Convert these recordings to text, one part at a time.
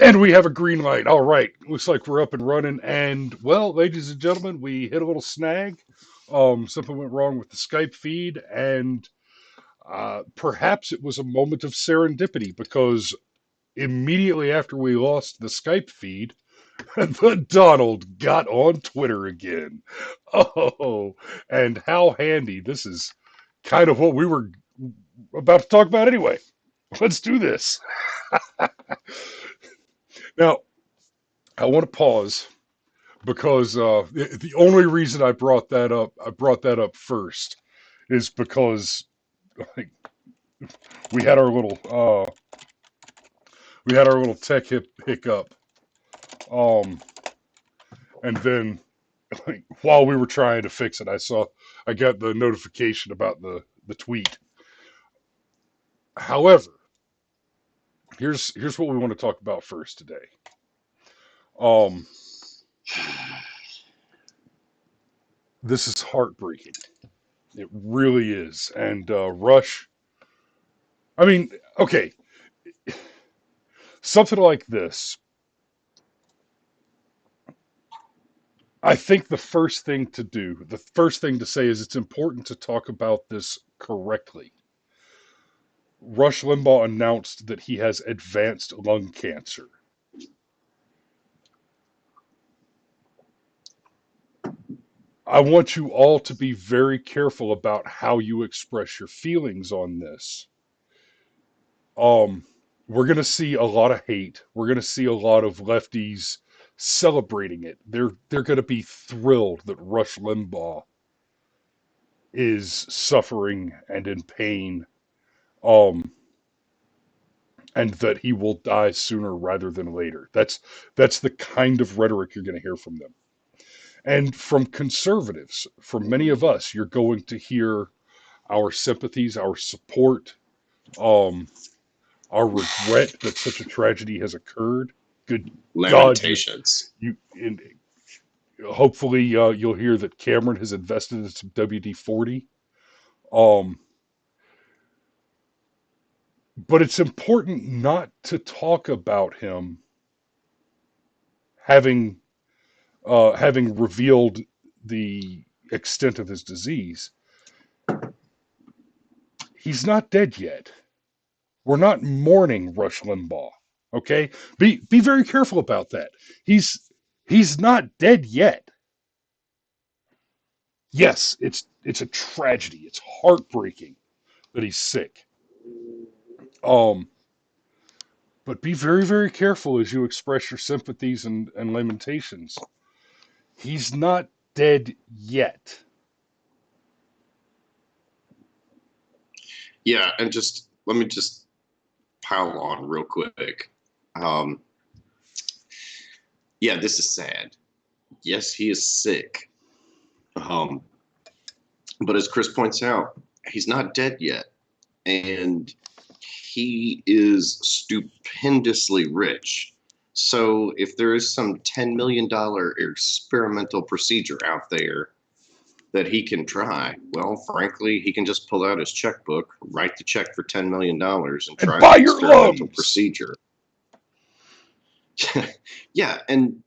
And we have a green light. All right. Looks like we're up and running. And, well, ladies and gentlemen, we hit a little snag. Something went wrong with the Skype feed. And perhaps it was a moment of serendipity because immediately after we lost the Skype feed, the Donald got on Twitter again. Oh, and how handy. This is kind of what we were about to talk about anyway. Let's do this. Now, I want to pause because the only reason I brought that up first, is because like, we had our little we had our little hiccup, um, and then like, while we were trying to fix it, I got the notification about the tweet. However, here's what we want to talk about first today. Um, this is heartbreaking. It really is, and Rush. I mean, okay, something like this. I think the first thing to say is it's important to talk about this correctly. Rush Limbaugh announced that he has advanced lung cancer. I want you all to be very careful about how you express your feelings on this. Um, we're going to see a lot of hate. We're going to see a lot of lefties celebrating it. They're going to be thrilled that Rush Limbaugh is suffering and in pain. Um, and that he will die sooner rather than later. That's the kind of rhetoric you're going to hear from them. And from conservatives, from many of us, you're going to hear our sympathies, our support, um, our regret that such a tragedy has occurred. Good God, Lamentations. you, and hopefully you'll hear that Cameron has invested in some WD-40. Um, but it's important not to talk about him having having revealed the extent of his disease. He's not dead yet. We're not mourning Rush Limbaugh. Okay, be very careful about that. He's not dead yet. Yes, it's a tragedy. It's heartbreaking that he's sick. Um, but be very careful as you express your sympathies and lamentations. He's not dead yet. Yeah, and just let me just pile on real quick. Um, yeah, this is sad. Yes, he is sick. Um, but as Chris points out, he's not dead yet. And he is stupendously rich. So if there is some $10 million experimental procedure out there that he can try, well, frankly, he can just pull out his checkbook, write the check for $10 million, and And try buy the your experimental lungs. procedure. Yeah, and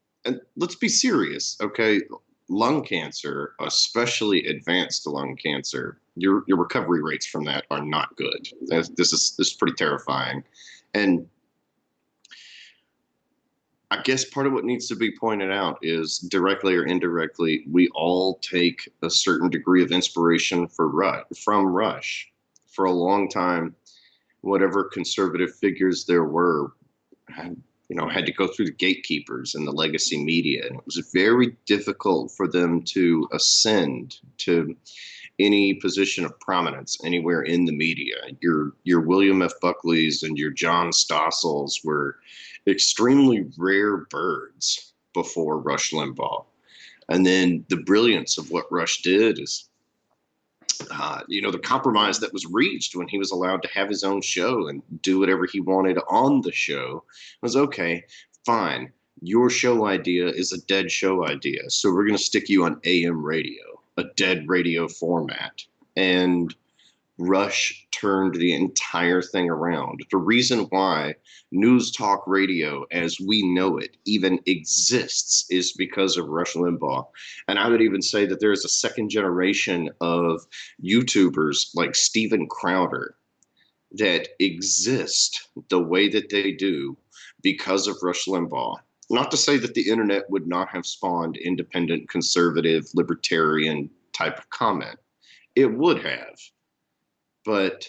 let's be serious, okay? Lung cancer, especially advanced lung cancer, your recovery rates from that are not good. This is pretty terrifying, and I guess part of what needs to be pointed out is directly or indirectly, we all take a certain degree of inspiration from Rush. For a long time, whatever conservative figures there were had had to go through the gatekeepers and the legacy media, and it was very difficult for them to ascend to any position of prominence anywhere in the media. Your William F. Buckleys and your John Stossels were extremely rare birds before Rush Limbaugh. And then the brilliance of what Rush did is, the compromise that was reached when he was allowed to have his own show and do whatever he wanted on the show was okay, fine. Your show idea is a dead show idea. So we're going to stick you on AM radio, a dead radio format. And Rush turned the entire thing around. The reason why news talk radio as we know it even exists is because of Rush Limbaugh. And I would even say that there is a second generation of YouTubers like Steven Crowder that exist the way that they do because of Rush Limbaugh. Not to say that the internet would not have spawned independent, conservative, libertarian type of comment. It would have. But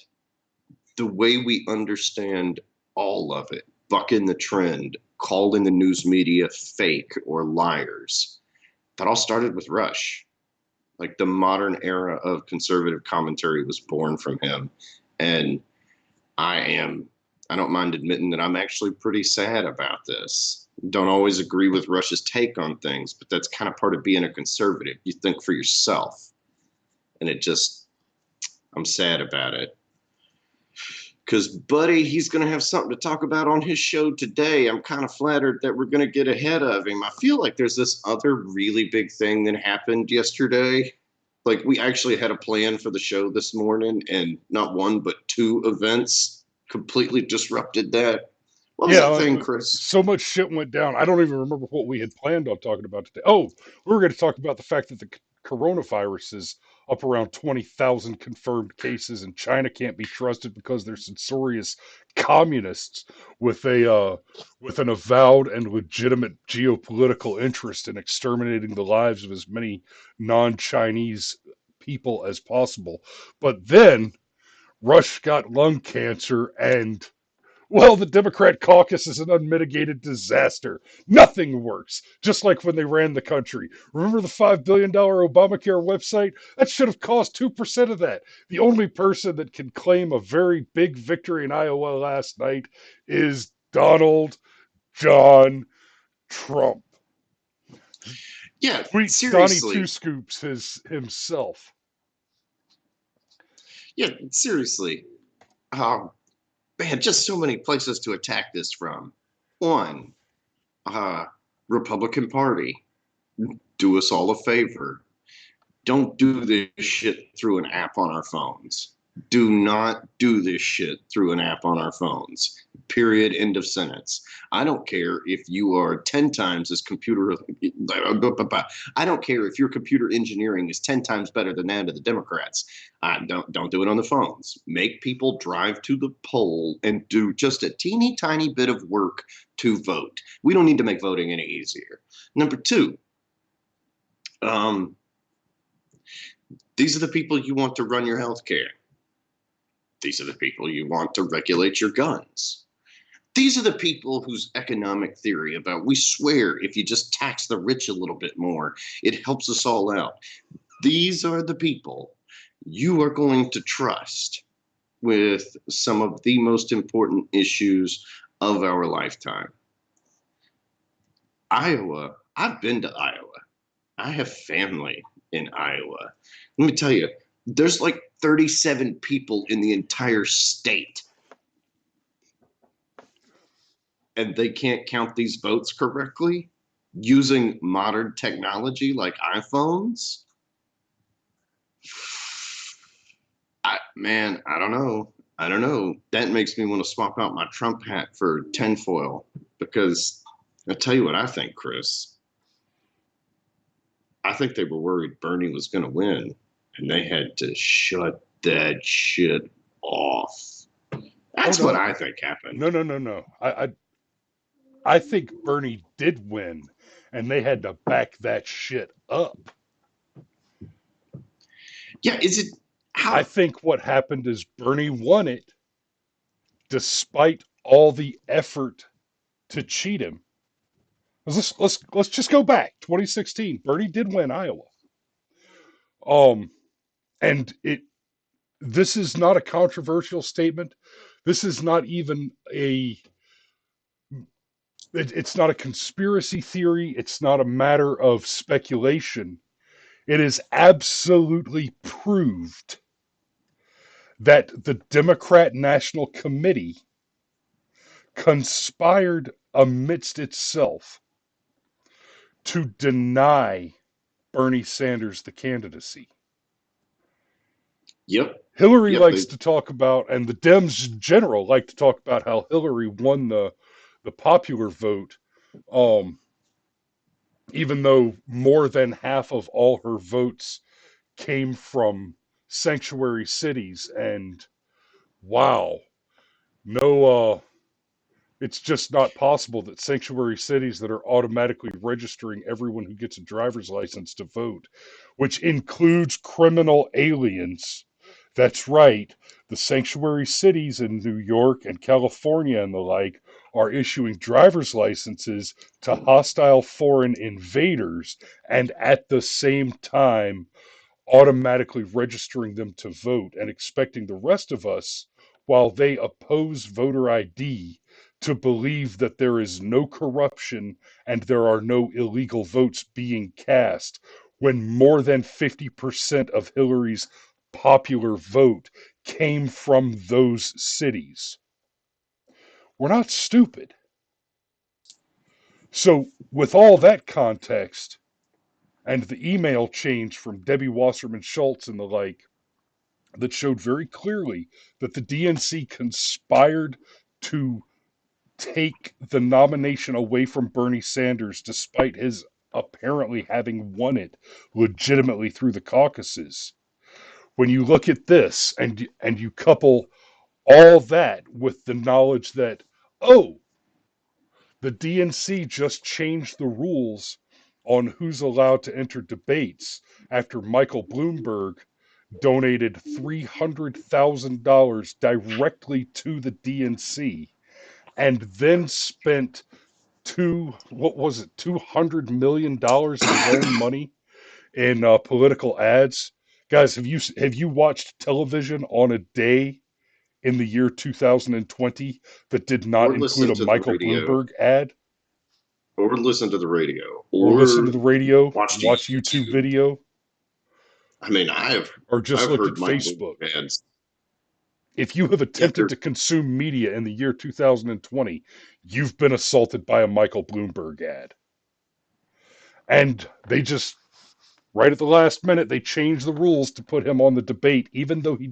the way we understand all of it, bucking the trend, calling the news media fake or liars, that all started with Rush. Like the modern era of conservative commentary was born from him. And I am, I don't mind admitting that I'm actually pretty sad about this. Don't always agree with Rush's take on things, but that's kind of part of being a conservative. You think for yourself. And it just, I'm sad about it. Because, buddy, he's going to have something to talk about on his show today. I'm kind of flattered that we're going to get ahead of him. I feel like there's this other really big thing that happened yesterday. Like, we actually had a plan for the show this morning, and not one, but two events completely disrupted that. What was Yeah, that thing, Chris? so much shit went down. I don't even remember what we had planned on talking about today. Oh, we were going to talk about the fact that the coronavirus is up around 20,000 confirmed cases, and China can't be trusted because they're censorious communists with with an avowed and legitimate geopolitical interest in exterminating the lives of as many non-Chinese people as possible. But then Rush got lung cancer, and well, the Democrat caucus is an unmitigated disaster. Nothing works. Just like when they ran the country. Remember the $5 billion Obamacare website? That should have cost 2% of that. The only person that can claim a very big victory in Iowa last night is Donald John Trump. Yeah, Tweets Donnie Two seriously. Scoops himself. Yeah, seriously. Oh, man, just so many places to attack this from. One, uh, Republican Party. Do us all a favor. Don't do this shit through an app on our phones. Do not do this shit through an app on our phones. Period. End of sentence. I don't care if you are 10 times as computer. I don't care if your computer engineering is 10 times better than that of the Democrats. Don't do it on the phones. Make people drive to the poll and do just a teeny tiny bit of work to vote. We don't need to make voting any easier. Number two, um, these are the people you want to run your healthcare. These are the people you want to regulate your guns. These are the people whose economic theory about we swear if you just tax the rich a little bit more, it helps us all out. These are the people you are going to trust with some of the most important issues of our lifetime. Iowa, I've been to Iowa. I have family in Iowa. Let me tell you, there's like 37 people in the entire state, and they can't count these votes correctly using modern technology like iPhones. Man, I don't know. I don't know. That makes me want to swap out my Trump hat for tinfoil because I'll tell you what I think, Chris. I think they were worried Bernie was going to win, and they had to shut that shit off. Oh That's what no, I think happened. no. I think Bernie did win, and they had to back that shit up. Yeah, is it I how? think what happened is Bernie won it despite all the effort to cheat him. Let's just go back. 2016, Bernie did win Iowa. Um, and it this is not a controversial statement. This is not even it's not a conspiracy theory. It's not a matter of speculation. It is absolutely proved that the Democrat National Committee conspired amidst itself to deny Bernie Sanders the candidacy. Yep. Hillary Yep, likes to talk about, and the Dems in general like to talk about how Hillary won the popular vote, um, even though more than half of all her votes came from sanctuary cities. And wow, no, it's just not possible that sanctuary cities that are automatically registering everyone who gets a driver's license to vote, which includes criminal aliens. That's right. The sanctuary cities in New York and California and the like are issuing driver's licenses to hostile foreign invaders and at the same time automatically registering them to vote and expecting the rest of us, while they oppose voter ID, to believe that there is no corruption and there are no illegal votes being cast when more than 50% of Hillary's popular vote came from those cities. We're not stupid. So, with all that context and the email change from Debbie Wasserman Schultz and the like, that showed very clearly that the DNC conspired to take the nomination away from Bernie Sanders despite his apparently having won it legitimately through the caucuses. When you look at this and you couple all that with the knowledge that, oh, the DNC just changed the rules on who's allowed to enter debates after Michael Bloomberg donated $300,000 directly to the DNC and then spent what was it, $200 million of his own money in political ads. Guys, have you watched television on a day in the year 2020 that did not or include listen a to the Michael radio, Bloomberg ad? or listen to the radio, Or listen to or the radio, watch the watch YouTube YouTube. video, I mean, or just I've looked at heard Mike Facebook. Bloomberg ads. If you have Yeah, attempted to consume media in the year 2020, you've been assaulted by a Michael Bloomberg ad. And they just, right at the last minute, they changed the rules to put him on the debate, even though he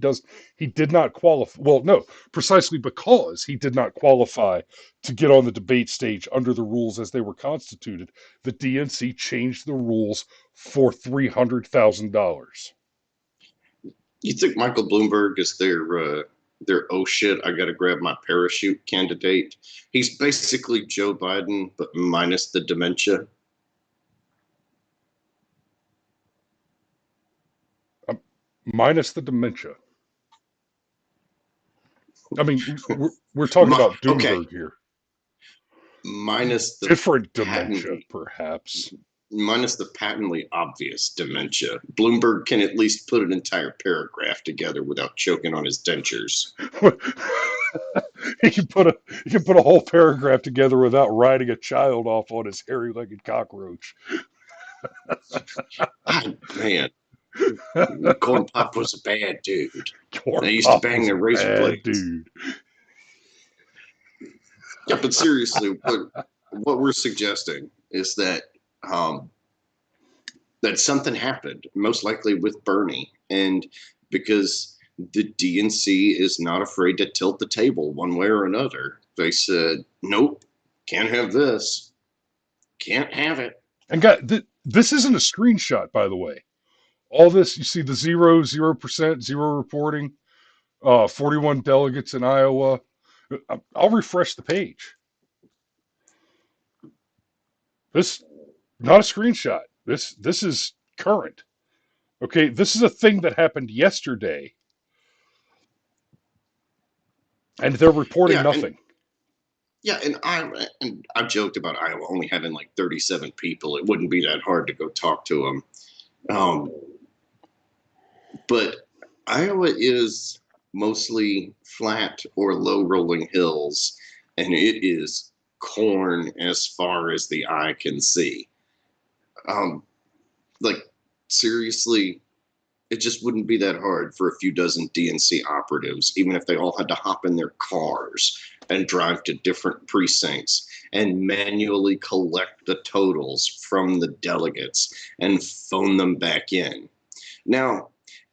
did not qualify. Well, no, precisely because he did not qualify to get on the debate stage under the rules as they were constituted. The DNC changed the rules for $300,000. you think Michael Bloomberg is their oh shit, I got to grab my parachute candidate? He's basically Joe Biden, but minus the dementia. Minus the dementia. I mean, we're talking about Okay, Doomberg here. minus the Different dementia, patently perhaps. minus the patently obvious dementia. Bloomberg can at least put an entire paragraph together without choking on his dentures. he can put a he can put a whole paragraph together without riding a child off on his hairy-legged cockroach. Man, Corn Pop was a bad dude. Corn They used to Pop bang was a their razor bad blades. dude. Yeah, but seriously, what we're suggesting is um, that something happened, most likely with Bernie, and because the DNC is not afraid to tilt the table one way or another, they said, "Nope, can't have this, can't have it." And this isn't a screenshot, by the way. All this, you see the 0% zero reporting, 41 delegates in Iowa. I'll refresh the page. This not a screenshot. This is current. Okay, this is a thing that happened yesterday, and they're reporting Yeah, and nothing. yeah, and I've joked about Iowa only having like 37 people. It wouldn't be that hard to go talk to them. Um, but Iowa is mostly flat or low rolling hills, and it is corn as far as the eye can see. Um, like, seriously, it just wouldn't be that hard for a few dozen DNC operatives, even if they all had to hop in their cars and drive to different precincts and manually collect the totals from the delegates and phone them back in. Now,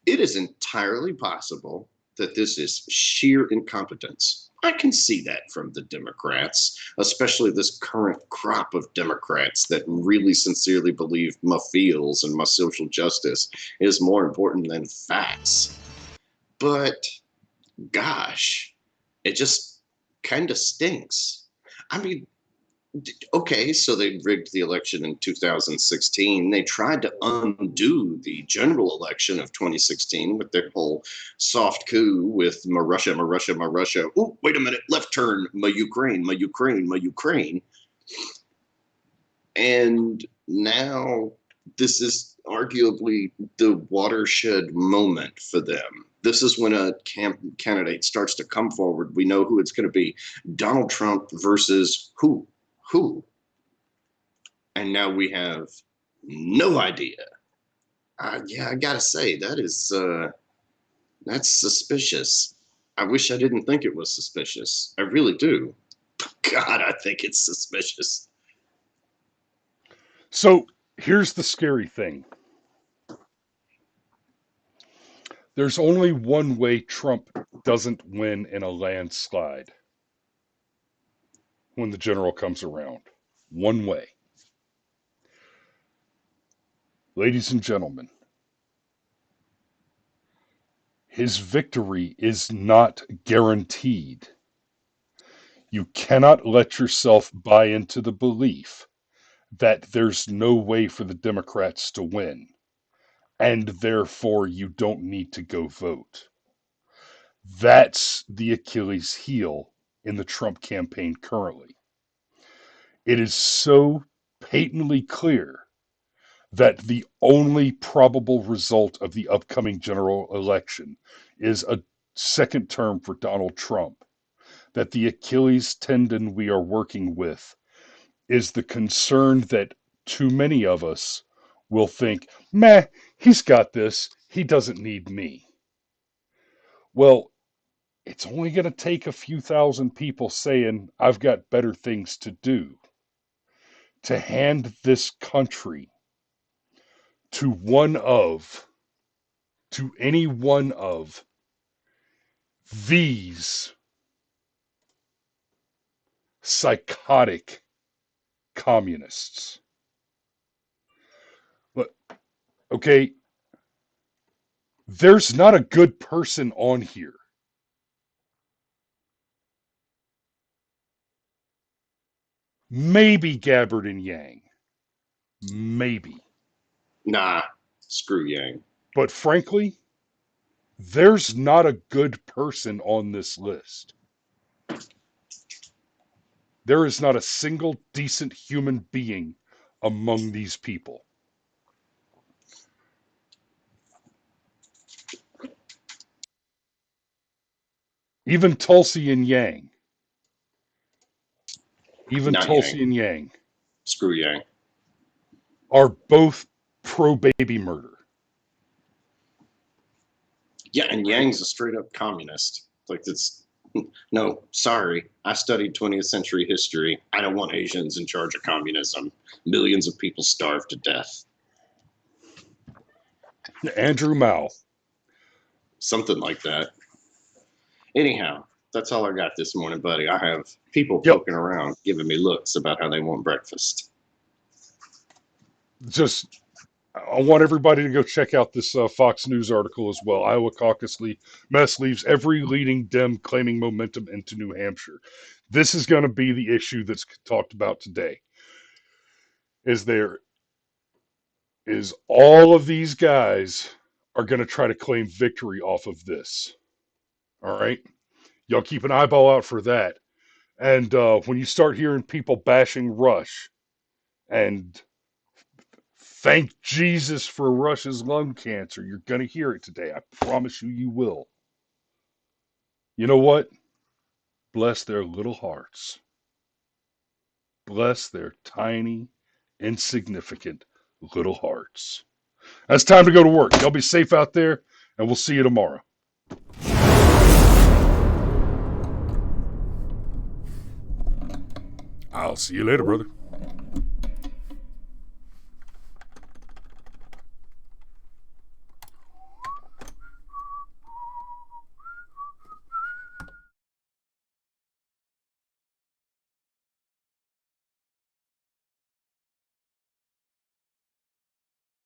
It is entirely possible that this is sheer incompetence. I can see that from the Democrats, especially this current crop of Democrats that really sincerely believe my feels and my social justice is more important than facts. But gosh, it just kind of stinks. I mean, okay, so they rigged the election in 2016. They tried to undo the general election of 2016 with their whole soft coup with my Russia, my Russia, my Russia. Oh, wait a minute, left turn, my Ukraine, my Ukraine, my Ukraine. And now this is arguably the watershed moment for them. This is when a candidate starts to come forward. We know who it's going to be. Donald Trump versus who? Who? And now we have no idea. Yeah, I gotta say that's suspicious. I wish I didn't think it was suspicious. I really do. God, I think it's suspicious. So here's the scary thing. There's only one way Trump doesn't win in a landslide when the general comes around. One way. Ladies and gentlemen, his victory is not guaranteed. You cannot let yourself buy into the belief that there's no way for the Democrats to win, and therefore you don't need to go vote. That's the Achilles heel in the Trump campaign currently. It is so patently clear that the only probable result of the upcoming general election is a second term for Donald Trump, that the Achilles tendon we are working with is the concern that too many of us will think, meh, he's got this, he doesn't need me. Well, it's only going to take a few thousand people saying, I've got better things to do, to hand this country to any one of these psychotic communists. But, okay, there's not a good person on here. Maybe Gabbard and Yang. Maybe. Nah, screw Yang. But frankly, there's not a good person on this list. There is not a single decent human being among these people. Even Tulsi and Yang. Even Not Yang. Tulsi and Yang Screw Yang. are both pro baby murder. Yeah, and Yang's a straight up communist. Like it's no, sorry. I studied 20th century history. I don't want Asians in charge of communism. Millions of people starved to death. Andrew Mao. Something like that. Anyhow, that's all I got this morning, buddy. I have people Yep. poking around, giving me looks about how they want breakfast. Just, I want everybody to go check out this Fox News article as well. Iowa caucus mess leaves every leading Dem claiming momentum into New Hampshire. This is going to be the issue that's talked about today. Is all of these guys are going to try to claim victory off of this. All right? Y'all keep an eyeball out for that. And when you start hearing people bashing Rush and thank Jesus for Rush's lung cancer, you're going to hear it today. I promise you, you will. You know what? Bless their little hearts. Bless their tiny, insignificant little hearts. That's time to go to work. Y'all be safe out there, and we'll see you tomorrow. I'll see you later, brother.